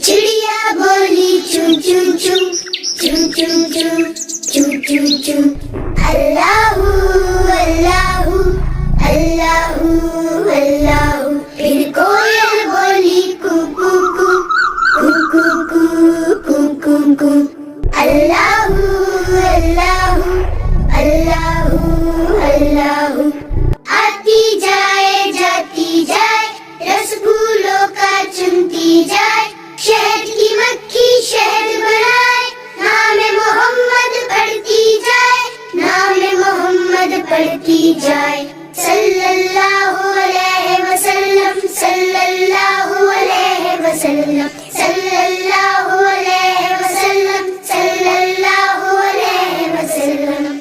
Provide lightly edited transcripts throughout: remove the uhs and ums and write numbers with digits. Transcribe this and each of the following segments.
चिड़िया बोली चू चू चू चू चू चू चू चू चू। अल्लाहू अल्लाहू अल्लाहू अल्लाहू। फिर कोयल बोली कू कू कू कू कू कू कू कू कू। अल्लाहू अल्लाहू अल्लाहू अल्लाहू। आती जाए जाती जाए रसगुल्लों का चुनती जाए। शहद की मक्खी शहद बनाए। नाम मोहम्मद पढ़ती जाए। नाम मोहम्मद पढ़ती जाए। सल्लल्लाहु अलैहि वसल्लम सल्लल्लाहु अलैहि वसल्लम सल्लल्लाहु अलैहि वसल्लम सल्लल्लाहु अलैहि वसल्लम।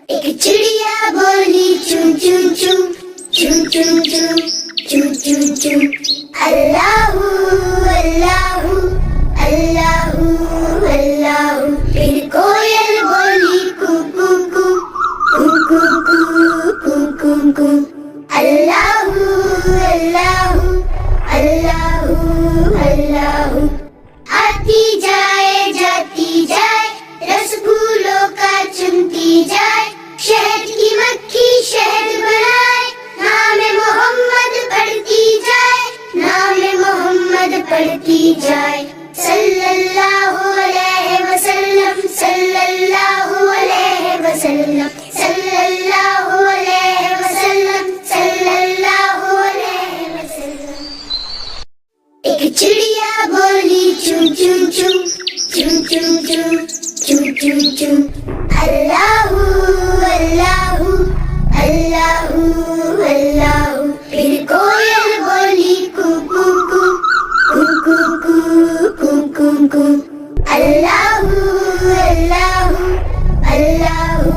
एक चिड़िया बोली चू चू चू चू चू चू चू चू चू। अल्लाहू अल्लाहू अल्लाहू अल्लाहू। फिर कोयल बोली कू कू कू कू कू कू कू कू कू। अल्लाहू अल्लाहू अल्लाहू अल्लाहू। आती जाए जाती जाए रसगुल्लों का चुनती जाए। शहद की मक्खी शहद बनाए। नाम मोहम्मद पढ़ती जाए। नाम मोहम्मद पढ़ती जाए। सल्लल्लाहु अलैहि वसल्लम सल्लल्लाहु अलैहि वसल्लम सल्लल्लाहु अलैहि वसल्लम सल्लल्लाहु अलैहि वसल्लम। एक चिड़िया बोली चू चू चू चू चू चू चू चू चू। अल्लाहू अल्लाहू अल्लाहू अल्लाहू। फिर कोयल बोली कू कू कू कू कू कू कू कू कू। अल्लाहू अल्लाहू अल्लाहू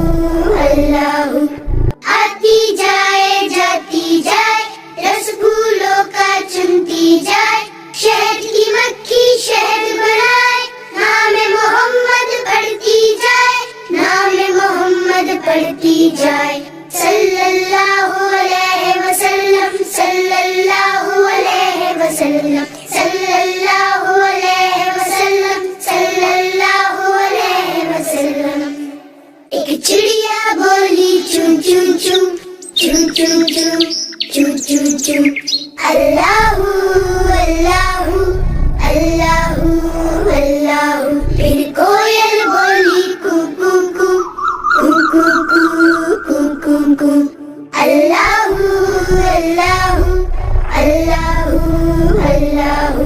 अल्लाहू। आती जाए जाती जाए रसगुल्लों का चुनती जाए। शहद की मक्खी शहद बनाए। नाम मोहम्मद पढ़ती जाए। नाम मोहम्मद पढ़ती जाए। सल्लल्लाहु अलैहि वसल्लम सल्लल्लाहु अलैहि वसल्लम सल्लल्लाहु अलैहि वसल्लम सल्लल्लाहु अलैहि वसल्लम। एक चिड़िया बोली चू चू चू चू चू चू चू चू चू। अल्लाहू अल्लाहू अल्लाहू अल्लाहू। फिर कोयल बोली कू कू कू कू कू कू कू कू। अल्लाहू अल्लाहू अल्लाहू अल्लाहू।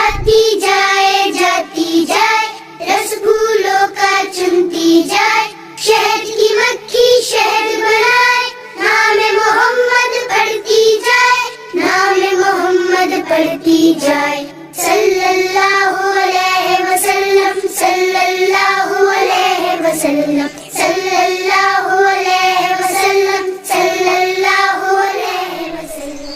आती जाए जाती जाए रसगुल्लों का चुनती जाए। शहद की मक्खी शहद बनाए। नाम मोहम्मद पढ़ती जाए। नाम मोहम्मद पढ़ती जाए। सल्लल्लाहु अलैहि वसल्लम सल्लल्लाहु अलैहि वसल्लम सल्लल्लाहु अलैहि वसल्लम सल्लल्लाहु अलैहि वसल्लम।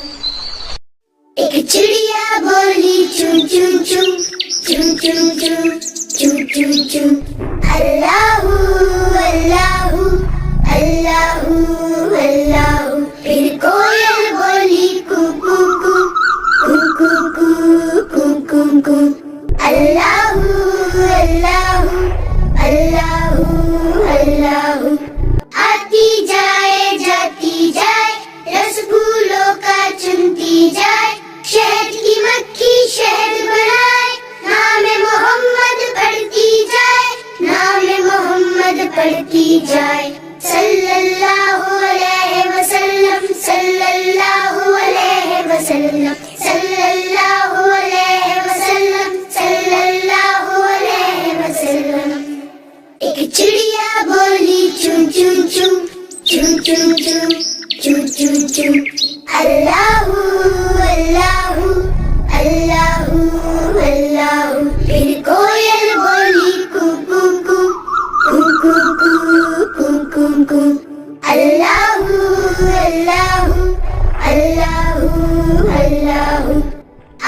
एक चिड़िया बोली चू चू चू चू चू चू चू चू चू। अल्लाहू अल्लाहू अल्लाहू अल्लाहू। फिर कोयल बोली कू कू कू कू कू कू कू कू कू। अल्लाहू अल्लाहू अल्लाहू अल्लाहू। आती जाए जाती जाए रसगुल्लों का चुनती जाए। शहद की मक्खी शहद बनाए। नाम मोहम्मद पढ़ती जाए। नाम मोहम्मद पढ़ती जाए। सल्लल्लाहु अलैहि वसल्लम सल्लल्लाहु अलैहि वसल्लम सल्लल्लाहु अलैहि वसल्लम सल्लल्लाहु अलैहि वसल्लम। एक चिड़िया बोली चू चू चू चू चू चू चू चू चू। अल्लाहू अल्लाहू अल्लाहू अल्लाहू। फिर कोयल बोली कू कू कू कू कू कू कू कू। अल्लाहू अल्लाहू अल्लाहू अल्लाहू।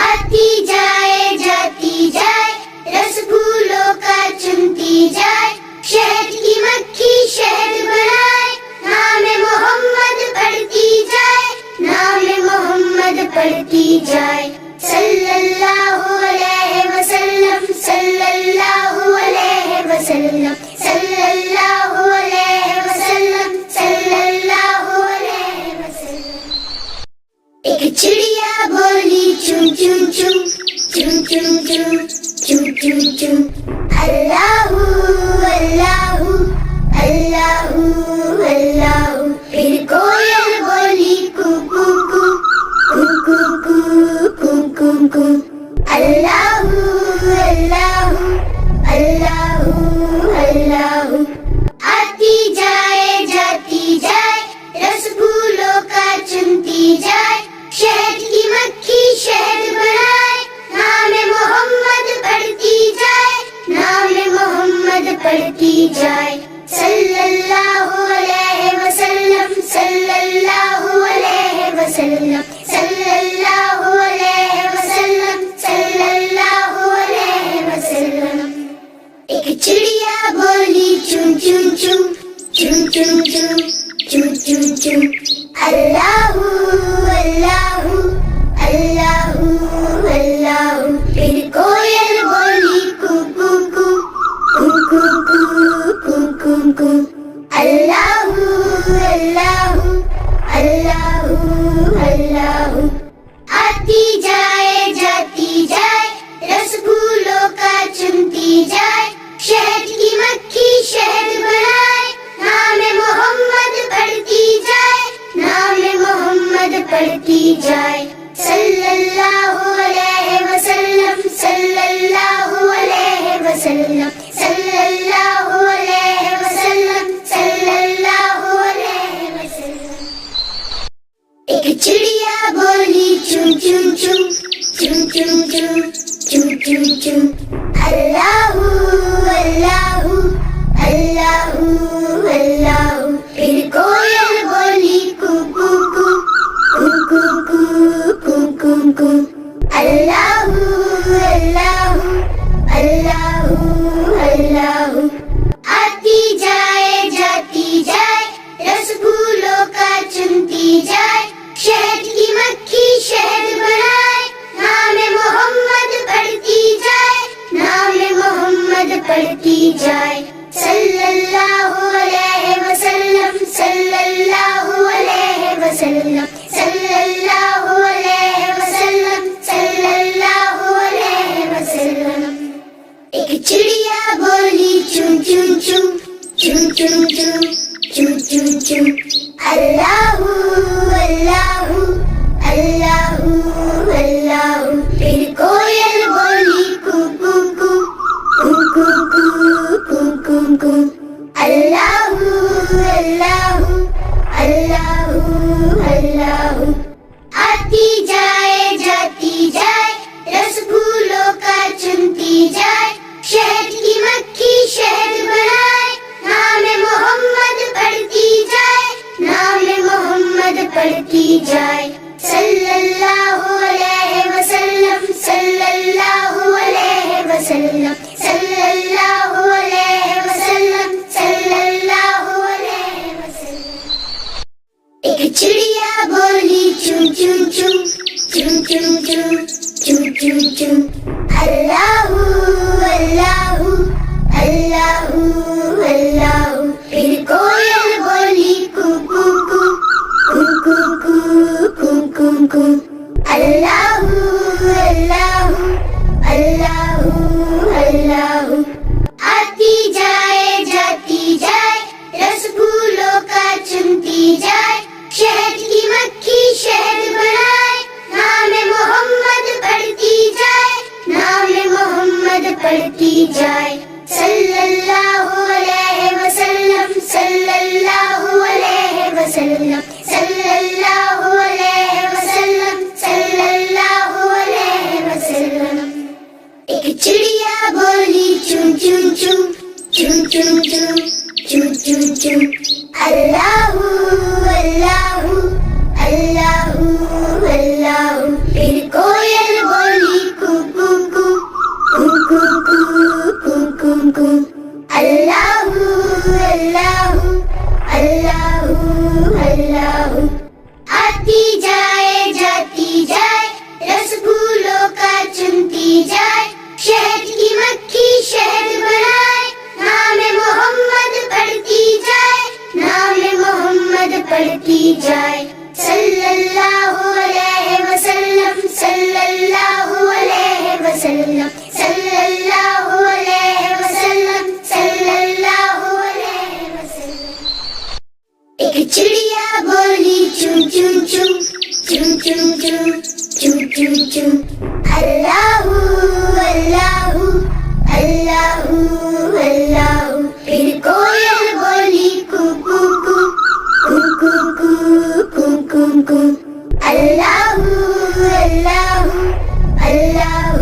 आती जाए जाती जाए रसगुल्लों का चुनती जाए। शहद की मक्खी शहद बनाए। नाम मोहम्मद पढ़ती जाए। नाम मोहम्मद पढ़ती जाए। सल्लल्लाहु अलैहि वसल्लम सल्लल्लाहु अलैहि वसल्लम सल्लल्लाहु अलैहि वसल्लम सल्लल्लाहु अलैहि वसल्लम। एक चिड़िया बोली चुन चुन चुन चुन चुन चुन चुन चुन चुन अल्लाहू अल्लाहू अल्लाहू अल्लाहू। फिर कोयल बोली कू कू कू कू कू कू कू कू कू अल्लाहू अल्लाहू अल्लाहू अल्लाहू। आती जाए जाती जाए रसगुल्लों का चुनती जाए शहद की मक्खी शहद बनाए नाम मोहम्मद पढ़ती जाए नाम मोहम्मद पढ़ती जाए। सल्लल्लाहु अलैहि वसल्लम सल्लल्लाहु अलैहि वसल्लम सल्लल्लाहु अलैहि वसल्लम सल्लल्लाहु अलैहि वसल्लम। एक चिड़िया बोली चुन चुन चुन चुन चुन चुन चुन चुन चुन अल्लाहू अल्लाहू अल्लाहू अल्लाहू। फिर कोयल बोली कू कू कू कू कू कू कू कू कू अल्लाहू अल्लाहू अल्लाहू अल्लाहू। आती जाए जाती जाए रसगुल्लों का चुनती जाए शहद की मक्खी शहद बनाए नाम मोहम्मद पढ़ती जाए नाम मोहम्मद पढ़ती जाए। सल्लल्लाहु अलैहि वसल्लम सल्लल्लाहु अलैहि वसल्लम सल्लल्लाहु अलैहि वसल्लम सल्लल्लाहु अलैहि वसल्लम। एक चिड़िया बोली चुन चुन चुन चुन चुन चुन चुन चुन चुन अल्लाहू अल्लाहू अल्लाहू अल्लाहू। फिर कोयल बोली कू कू कू कू कू कू कू कू कू अल्लाहू अल्लाहू अल्लाहू अल्लाहू। आती जाए जाती जाए रसगुल्लों का चुनती जाए शहद की मक्खी शहद बनाए नाम मोहम्मद पढ़ती जाए नाम मोहम्मद पढ़ती जाए। सल्लल्लाहु अलैहि वसल्लम सल्लल्लाहु अलैहि वसल्लम सल्लल्लाहु अलैहि वसल्लम सल्लल्लाहु अलैहि वसल्लम। एक चिड़िया बोली चुन चुन चुन चुन चुन चुन चुन चुन चुन अल्लाहू अल्लाहू अल्लाहू अल्लाहू। फिर कोयल बोली कू कू कू कू कू कू कू कू कू अल्लाहू अल्लाहू अल्लाहू अल्लाहू। आती जाए जाती जाए रसगुल्लों का चुनती जाए शहद की मक्खी शहद बनाए नाम मोहम्मद पढ़ती जाए नाम मोहम्मद पढ़ती जाए। सल्लल्लाहु अलैहि वसल्लम सल्लल्लाहु अलैहि वसल्लम सल्लल्लाहु अलैहि वसल्लम सल्लल्लाहु अलैहि वसल्लम। एक चिड़िया बोली चुन चुन चुन चुन चुन चुन चुन चुन चुन अल्लाहू अल्लाहू अल्लाहू अल्लाहू। फिर कोयल बोली कू कू कू कू कू कू कू कू कू अल्लाहू अल्लाहू अल्लाहू अल्लाहू। आती जाए जाती जाए रसगुल्लों का चुनती जाए शहद की मक्खी शहद बनाए नाम मोहम्मद पढ़ती जाए नाम मोहम्मद पढ़ती जाए। सल्लल्लाहु अलैहि वसल्लम सल्लल्लाहु अलैहि वसल्लम सल्लल्लाहु अलैहि वसल्लम सल्लल्लाहु अलैहि वसल्लम। एक चिड़िया बोली चुन चुन चुन चुन चुन चुन चुन चुन चुन अल्लाहू अल्लाहू अल्लाहू अल्लाहू। फिर कोयल बोली कू कू कू कू कू कू कू कू कू अल्लाहू अल्लाहू अल्लाहू अल्लाहू। आती जाए जाती जाए रसगुल्लों کا چنتی جائے، شہد کی مکھی شہد بنائے، نام محمد پڑھتی جائے، نام محمد پڑھتی جائے، صلی اللہ علیہ وسلم، صلی اللہ علیہ وسلم، صلی اللہ علیہ وسلم، صلی اللہ علیہ وسلم۔ ایک چڑیا بولی چون چون چون چون چون چون چون چون چون، اللہ اللہ اللہ اللہ۔ پھر کوئل بولی کو کو کو کو کو کو کو کو کو، اللہ اللہ اللہ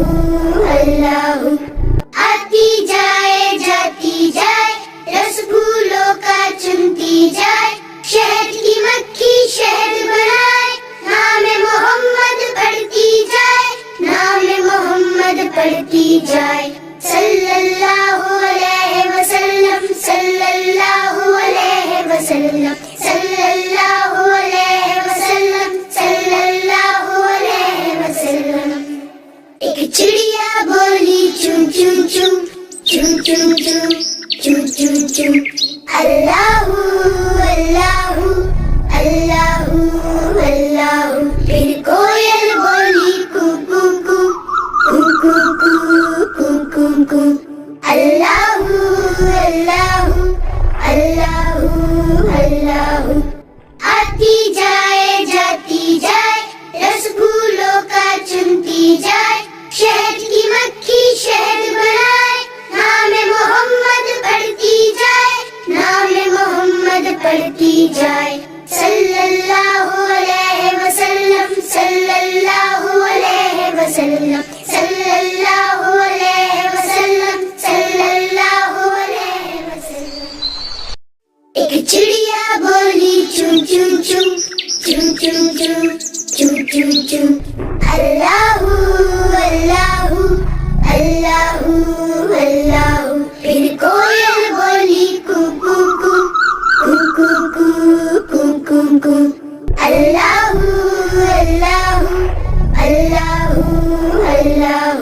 اللہ۔ آتی جائے جاتی جائے، رس پھولوں کا چنتی جائے، شہد کی مکھی شہد بنائے، نام محمد پڑھتی جائے، نام محمد پڑھتی جائے، صلی اللہ علیہ وسلم، صلی اللہ علیہ وسلم، صلی اللہ علیہ وسلم، صلی اللہ علیہ وسلم۔ ایک چڑیا بولی چون چون چون چون چون چون چون چون چون، اللہ اللہ اللہ اللہ۔ پھر کوئل بولی کو کو کو کو کو کو کو کو کو، اللہ اللہ اللہ اللہ۔ آتی جائے جاتی جائے، رس پھولوں کا چنتی جائے، شہد کی مکھی شہد بنائے، نام محمد پڑھتی جائے، نام محمد پڑھتی جائے، صلی اللہ علیہ وسلم، صلی اللہ علیہ وسلم، صلی اللہ علیہ وسلم، صلی اللہ علیہ وسلم۔ ایک چڑیا بولی چون چون چون چون چون چون چون چون چون، اللہ اللہ اللہ اللہ۔ پھر کوئل بولی کو کو کو کو کو کو کو کو کو، اللہ اللہ اللہ اللہ۔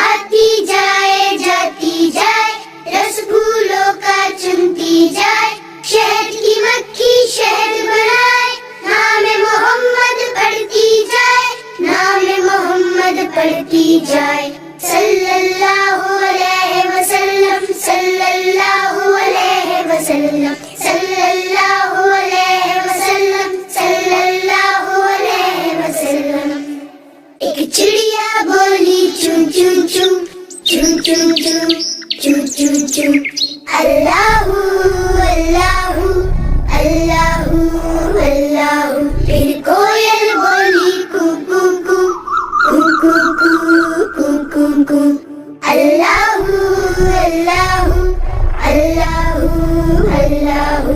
آتی جائے جاتی جائے، رس پھولوں کا چنتی جائے، شہد کی مکھی شہد بنائے، نام محمد پڑھتی جائے، نام محمد پڑھتی جائے، صلی اللہ علیہ وسلم، صلی اللہ علیہ وسلم، صلی اللہ علیہ وسلم، صلی اللہ علیہ وسلم۔ ایک چڑیا بولی چون چون چون چون چون چون چون چون چون، اللہ اللہ اللہ اللہ۔ پھر کوئل بولی کو کو کو کو کو کو کو کو کو، اللہ اللہ اللہ اللہ۔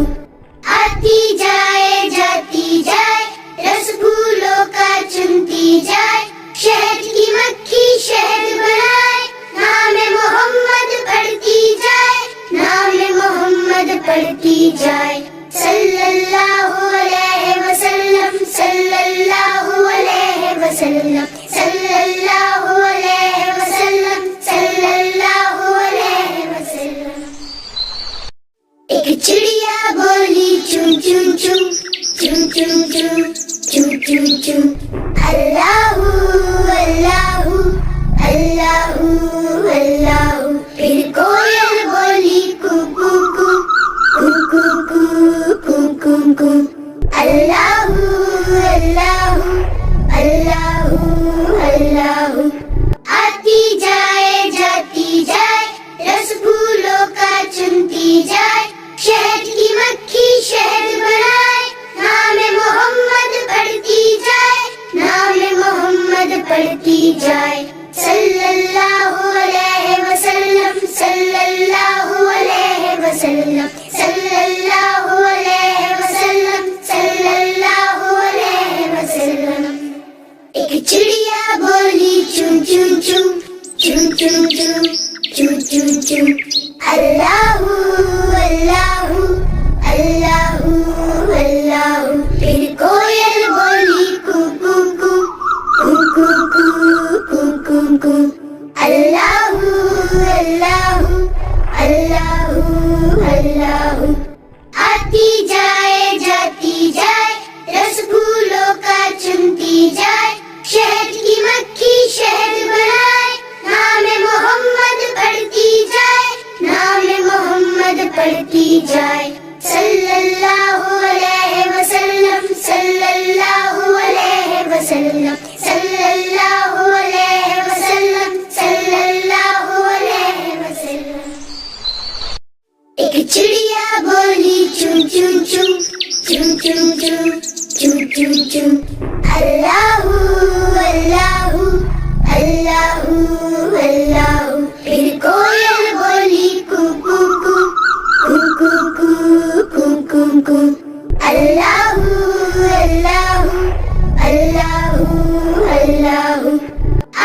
آتی جائے جاتی جائے، رس پھولوں کا چنتی جائے، شہد کی مکھی شہد بنائے، نام محمد پڑھتی جائے، نام محمد پڑھتی جائے، صلی اللہ علیہ وسلم، صلی اللہ علیہ وسلم، صلی اللہ علیہ وسلم، صلی اللہ علیہ وسلم۔ ایک چڑیا بولی چون چون چون چون چون چون چون چون چون، اللہ اللہ اللہ اللہ۔ پھر کوئل بولی کو کو کو کو کو کو کو کو کو، اللہ اللہ اللہ اللہ۔ آتی جائے جاتی جائے، رس پھولوں کا چنتی جائے، شہد کی مکھی شہد بنائے، نام محمد پڑھتی جائے، نام محمد پڑھتی جائے، صلی اللہ علیہ وسلم، صلی اللہ علیہ وسلم، صلی اللہ علیہ وسلم، صلی اللہ علیہ وسلم۔ ایک چڑیا بولی چون چون چون چون چون چون چون چون چون، اللہ اللہ اللہ اللہ۔ پھر کوئل بولی کو کو کو کو کو کو کو अल्लाह अल्लाह अल्लाह। आती जाए जाती जाए रसगुल्लों का चुनती जाए, शहद की मक्खी शहद बनाए, नाम मोहम्मद पढ़ती जाए, नाम मोहम्मद पढ़ती जाए। सल्लल्लाहु अलैहि वसल्लम सल्लल्लाहु अलैहि वसल्लम सल्लल्लाहु अलैहि वसल्लम सल्लल्लाहु अलैहि वसल्लम। एक चिड़िया बोली चूं चूं चूं चूं चूं चूं चूं चूं चूं। अल्लाहू अल्लाहू अल्लाहू अल्लाहू। फिर कोयल बोली कू कू कू कू कू कू कू कू कू। अल्लाहू अल्लाहू अल्लाहू अल्लाहू।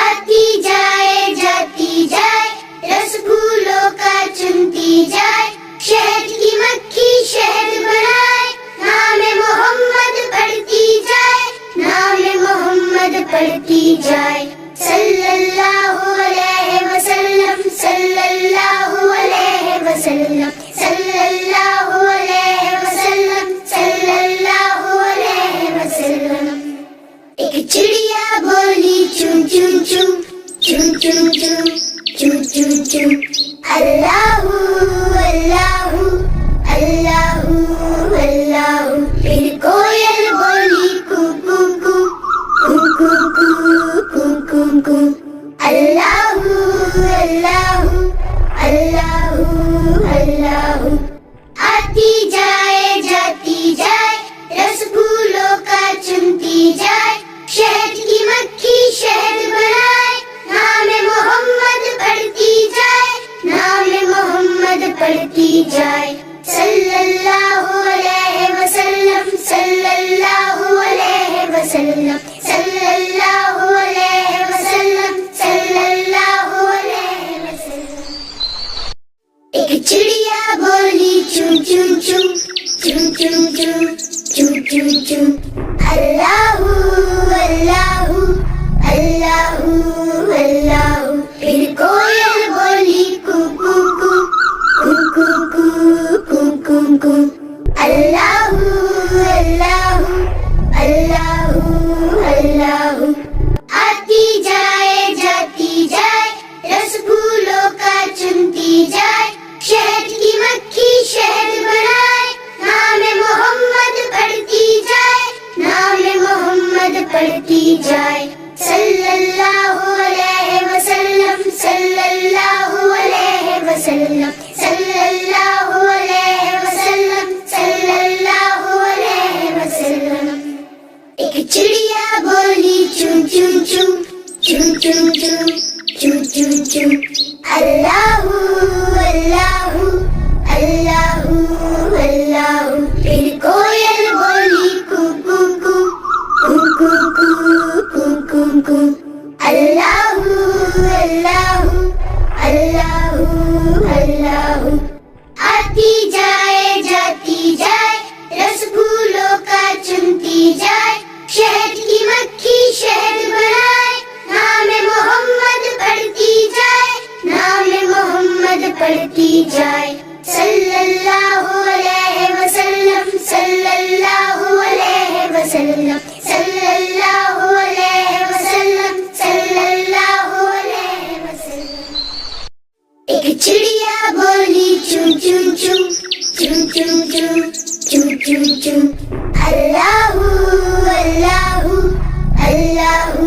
आती जाए जाती जाए रसगुल्लों का चुनती जाए, शहद की मक्खी शहद बनाए, नाम मोहम्मद पढ़ती जाए, नाम मोहम्मद पढ़ती जाए। सल्लल्लाहु अलैहि वसल्लम सल्लल्लाहु अलैहि वसल्लम सल्लल्लाहु अलैहि वसल्लम सल्लल्लाहु अलैहि वसल्लम। एक चिड़िया बोली चूं चूं चूं चूं चूं चूं चूं चूं चूं। अल्लाहू अल्लाहू अल्लाहू अल्लाहू। फिर कोयल बोली कू कू कू कू कू कू कू कू कू। अल्लाहू अल्लाहू अल्लाहू अल्लाहू। आती जाए जाती जाए रसगुल्लों का चुनती जाए, शहद की मक्खी शहद बनाए, नाम मोहम्मद पढ़ती जाए, नाम मोहम्मद पढ़ती जाए। सल्लल्लाहु अलैहि वसल्लम सल्लल्लाहु अलैहि वसल्लम सल्लल्लाहु अलैहि वसल्लम सल्लल्लाहु अलैहि वसल्लम। एक चिड़िया बोली चूं चूं चूं चूं चूं चूं चूं चूं चूं। अल्लाहू अल्लाहू अल्लाहू अल्लाहू। फिर कोयल बोली कू कू कू कू कू कू कू कू कू। अल्लाहू अल्लाहू अल्लाहू अल्लाहू। आती जाए जाती जाए रसगुल्लों का चुनती जाए, शहद की मक्खी शहद बनाए, नाम मोहम्मद पढ़ती जाए, नाम मोहम्मद पढ़ती जाए। सल्लल्लाहु अलैहि वसल्लम सल्लल्लाहु अलैहि वसल्लम सल्लल्लाहु अलैहि वसल्लम सल्लल्लाहु अलैहि वसल्लम। एक चिड़िया बोली चूं चूं चूं चूं चूं चूं चूं चूं चूं। अल्लाहू अल्लाहू अल्लाहू अल्लाहू। फिर कोयल बोली कू कू कू कू कू कू कू कू कू। अल्लाहू अल्लाहू अल्लाहू अल्लाहू। आती जाए जाती जाए रसगुल्लों का चुनती जाए, शहद की मक्खी शहद बनाए, नाम मोहम्मद पढ़ती जाए, नाम मोहम्मद पढ़ती जाए। सल्लल्लाहु अलैहि वसल्लम सल्लल्लाहु अलैहि वसल्लम सल्लल्लाहु अलैहि वसल्लम सल्लल्लाहु अलैहि वसल्लम। एक चिड़िया बोली चूं चूं चूं चूं चूं चूं चूं चूं चूं। अल्लाहू अल्लाहू अल्लाहू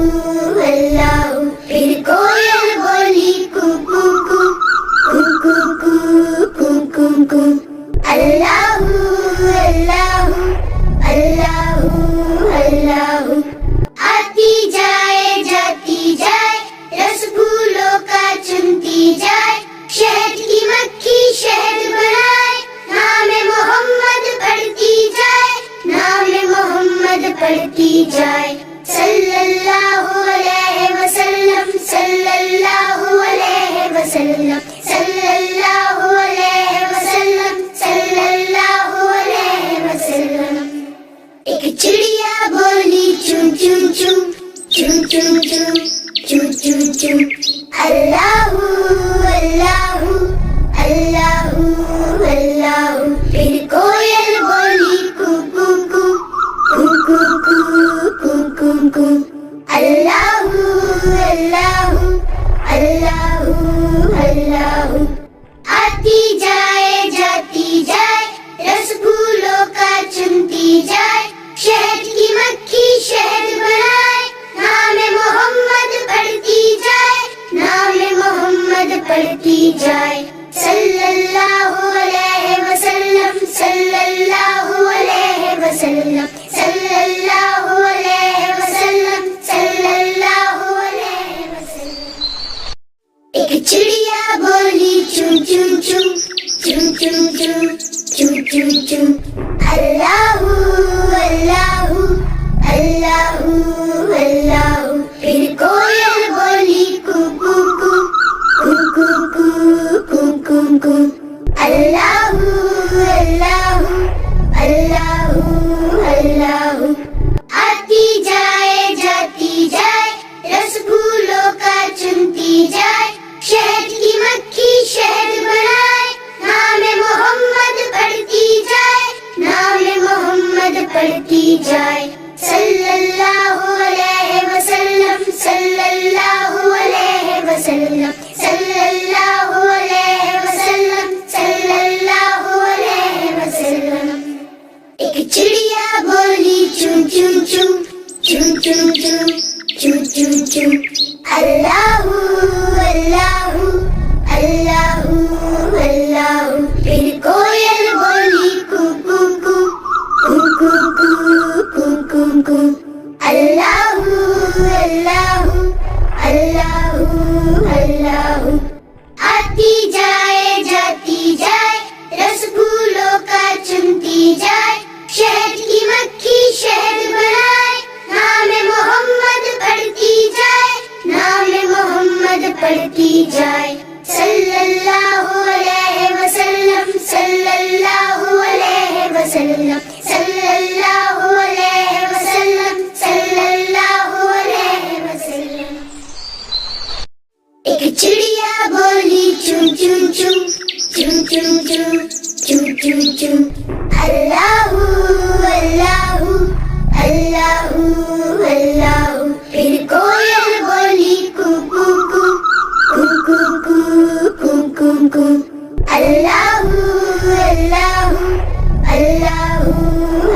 अल्लाहू। फिर कोयल बोली कू कू कू कू कू कू कू कू कू। अल्लाहू अल्लाहू अल्लाहू अल्लाहू। आती जाए जाती जाए रसगुल्लों का चुनती जाए, शहद की मक्खी शहद बनाए, नाम मोहम्मद पढ़ती जाए, नाम मोहम्मद पढ़ती जाए। सल्लल्लाहु अलैहि वसल्लम सल्लल्लाहु अलैहि वसल्लम सल्लल्लाहु अलैहि वसल्लम सल्लल्लाहु अलैहि वसल्लम। एक चिड़िया बोली चूं चूं चूं चूं चूं चूं चूं चूं चूं। اللہ اللہ اللہ اللہ. پھر کوئل بولی کو کو کو کو کو کو کو کو. اللہ اللہ اللہ اللہ. آتی جائے جاتی جائے رس پھولوں کا چنتی جائے. شہد کی مکھی شہد بنائے. نام محمد پڑھتی جائے. نام محمد پڑھتی جائے. صلی اللہ علیہ وسلم صلی اللہ علیہ وسلم صلی اللہ علیہ وسلم صلی اللہ علیہ وسلم. ایک چڑیا بولی چوں چوں چوں چوں چوں چوں چوں چوں چوں. اللہ اللہ اللہ اللہ. پھر کوئل بولی کو کو کو کو کو کو کو کو کو. اللہ اللہ اللہ اللہ. آتی جائے جاتی جائے رس پھولوں کا چنتی جائے. شہد کی مکھی شہد بنائے. نام محمد پڑھتی جائے. نام محمد پڑھتی جائے. صلی اللہ علیہ وسلم صلی اللہ علیہ وسلم صلی اللہ علیہ وسلم صلی اللہ علیہ وسلم. ایک چڑیا بولی چوں چوں چوں چوں چوں چوں چوں چوں چوں. اللہ اللہ اللہ اللہ. پھر کوئل بولی کو کو کو کو کو کو کو کو کو. اللہ اللہ اللہ اللہ. آتی جائے جاتی جائے رس پھولوں کا چنتی جائے. شہد کی مکھی شہد بنائے. نام محمد پڑھتی جائے. نام محمد پڑھتی جائے. صلی اللہ علیہ وسلم صلی اللہ علیہ وسلم صلی اللہ علیہ وسلم صلی اللہ علیہ وسلم. ایک چڑیا بولی چوں چوں چوں چوں چوں چوں چوں چوں چوں. اللہ اللہ اللہ اللہ. پھر کوئل بولی کو کو کو کو کو کو کو کو کو. اللہ اللہ اللہ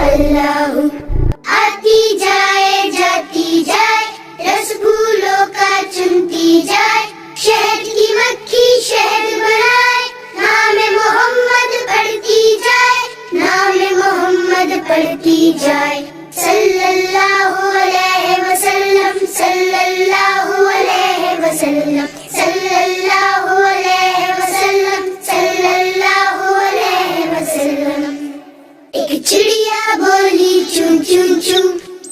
اللہ. آتی جائے جاتی جائے رس پھولوں کا چنتی جائے. شہد کی مکھی شہد بنائے. نام محمد پڑھتی جائے. نام محمد پڑھتی جائے. صلی اللہ علیہ وسلم صلی اللہ علیہ وسلم صلی اللہ علیہ وسلم صلی اللہ علیہ وسلم. ایک چڑیا بولی چوں چوں چوں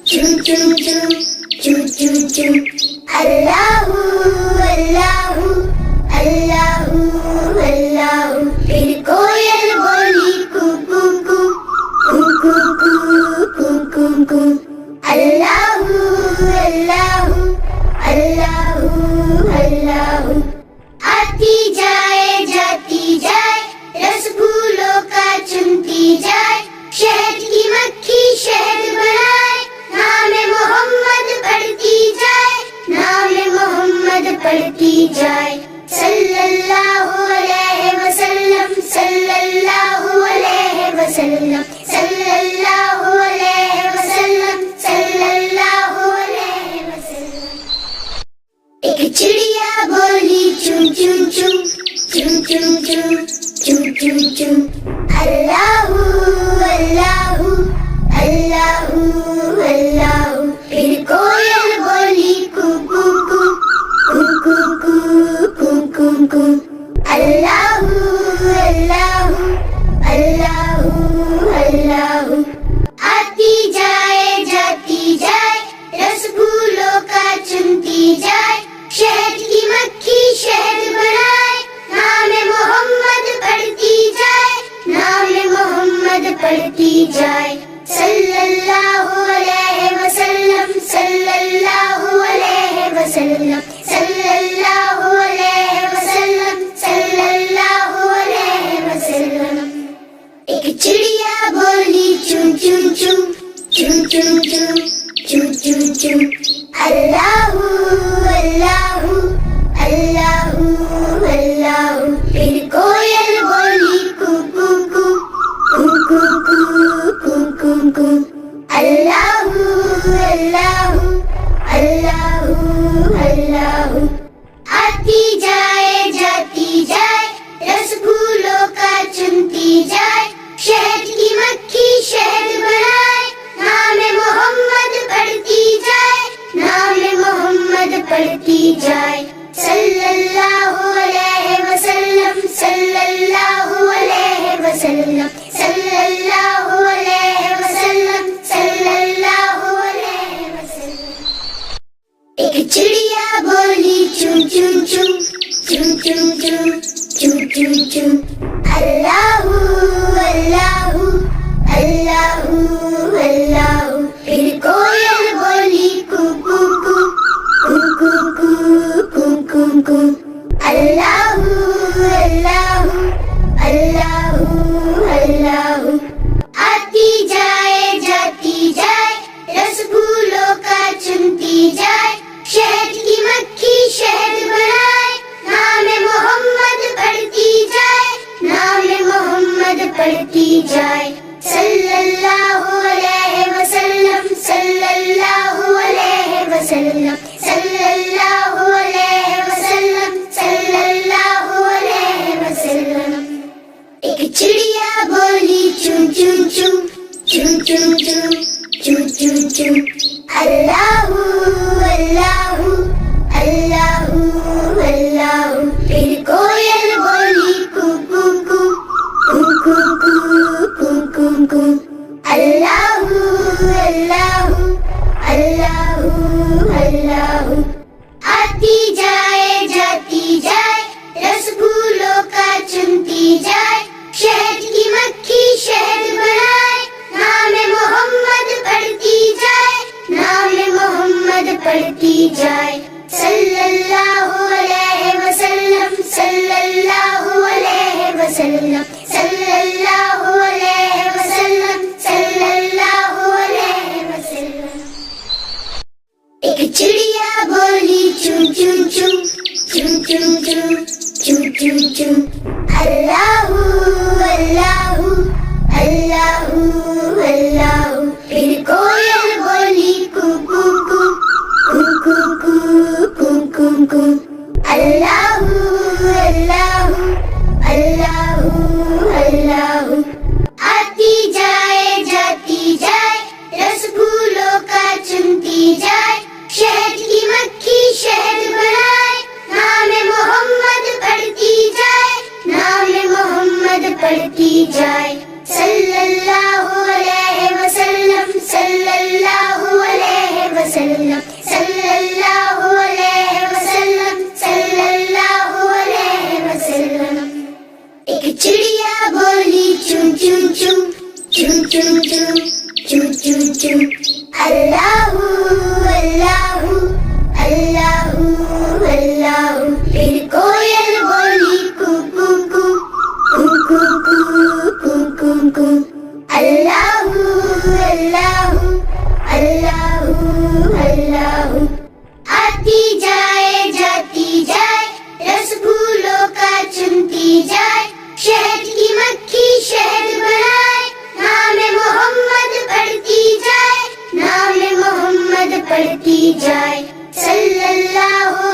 چوں چوں چوں چوں چوں چوں. اللہ اللہ اللہ اللہ. پھر کوئل بولی کو کو کو کو کو کو کو کو کو. اللہ اللہ اللہ اللہ. آتی جائے جاتی جائے رس پھولوں کا چنتی جائے. شہد کی مکھی شہد بنائے. نام محمد پڑھتی جائے. نام محمد پڑھتی جائے. صلی اللہ علیہ وسلم صلی اللہ علیہ وسلم صلی اللہ علیہ وسلم صلی اللہ علیہ وسلم. ایک چڑیا بولی چوں چوں چوں چوں چوں چوں چوں چوں چوں. اللہ اللہ اللہ اللہ. پھر کوئل بولی کو کو کو کو کو کو کو کو کو. اللہ اللہ اللہ اللہ. آتی جائے جاتی جائے رس پھولوں کا چنتی جائے. شہد کی مکھی شہد بنائے. نام محمد پڑھتی جائے. نام محمد پڑھتی جائے. صلی اللہ علیہ وسلم صلی اللہ علیہ وسلم صلی اللہ علیہ chum chum, chum chum chum, chum chum chum. Allahu, Allahu, Allahu, Allahu. फिर कोयल बोली कू कू कू, कू कू कू, कू कू कू. Allahu, Allahu, Allahu, Allahu. आती जाए जाती जाए, रसगुल्लों का चुनती जाए, शहद की मक्खी शहद बनाए, नाम मोहम्मद पढ़ती जाए, नाम मोहम्मद पढ़ती जाए. सल्लल्लाहु अलैहि वसल्लम, सल्लल्लाहु अलैहि वसल्लम, सल्लल्लाहु अलैहि वसल्लम, सल्लल्लाहु अलैहि वसल्लम. एक चिड़िया बोली चुम चुम चुम, चुम चुम चुम, चुम चुम चुम. अल्लाहू अल्लाहू, अल्लाहू अल्लाहू. फिर कोयल बोली कू कू कू, कू कू कू, कू कू कू. अल्लाहू अल्लाहू, अल्लाहू अल्लाहू. आती जाए जाती जाए, रसगुल्लों का चुनती जाए, शहद की मक्खी शहद बनाए, नाम मोहम्मद पढ़ती जाए, नाम मोहम्मद पढ़ती जाए. सल्लल्लाहु अलैहि वसल्लम, सल्लल्लाहु अलैहि वसल्लम, सल्लल्लाहु अलैहि वसल्लम, सल्लल्लाहु अलैहि वसल्लम. एक चिड़िया बोली चुम चुम चुम, चुम चुम चुम, चुम चुम चुम. अल्लाहू अल्लाहू, अल्लाहू अल्लाहू. फिर कोयल बोली कू कू कू, कू कू कू, कू कू कू. अल्लाहू अल्लाहू, अल्लाहू अल्लाहू. आती जाए जाती जाए, रसगुल्लों का चुनती जाए, शहद की मक्खी शहद बनाए, नाम मोहम्मद पढ़ती जाए, नाम मोहम्मद पढ़ती जाए. सल्लल्लाहु अलैहि वसल्लम, सल्लल्लाहु अलैहि वसल्लम, सल्लल्लाहु अलैहि वसल्लम, सल्लल्लाहु अलैहि वसल्लम. एक चिड़िया बोली चुम चुम चुम, चुम चुम चुम, चुम चुम चुम. अल्लाहू अल्लाहू, अल्लाहू अल्लाहू. फिर कोयल बोली कू कू कू, कू कू कू, कू कू कू. अल्लाहू अल्लाहू, अल्लाहू अल्लाहू. आती जाए जाती जाए, रसगुल्लों का चुनती जाए, शहद की मक्खी शहद बनाए, नाम मोहम्मद पढ़ती जाए, नाम मोहम्मद पढ़ती जाए. सल्लल्लाहु अलैहि वसल्लम, सल्लल्लाहु अलैहि वसल्लम, सल्लल्लाहु अलैहि वसल्लम, सल्लल्लाहु अलैहि वसल्लम. एक चिड़िया बोली चुम चुम चुम, चुम चुम चुम, चुम चुम चुम. अल्लाहू अल्लाहू, अल्लाहू अल्लाहू. फिर कोयल बोली कू कू कू, कू कू कू, कू कू कू. अल्लाहू अल्लाहू, अल्लाहू अल्लाहू. आती जाए जाती जाए, रसगुल्लों का चुनती जाए, शहद की मक्खी शहद बनाए, नाम मोहम्मद पढ़ती जाए, नाम मोहम्मद पढ़ती जाए. सल्लल्लाहु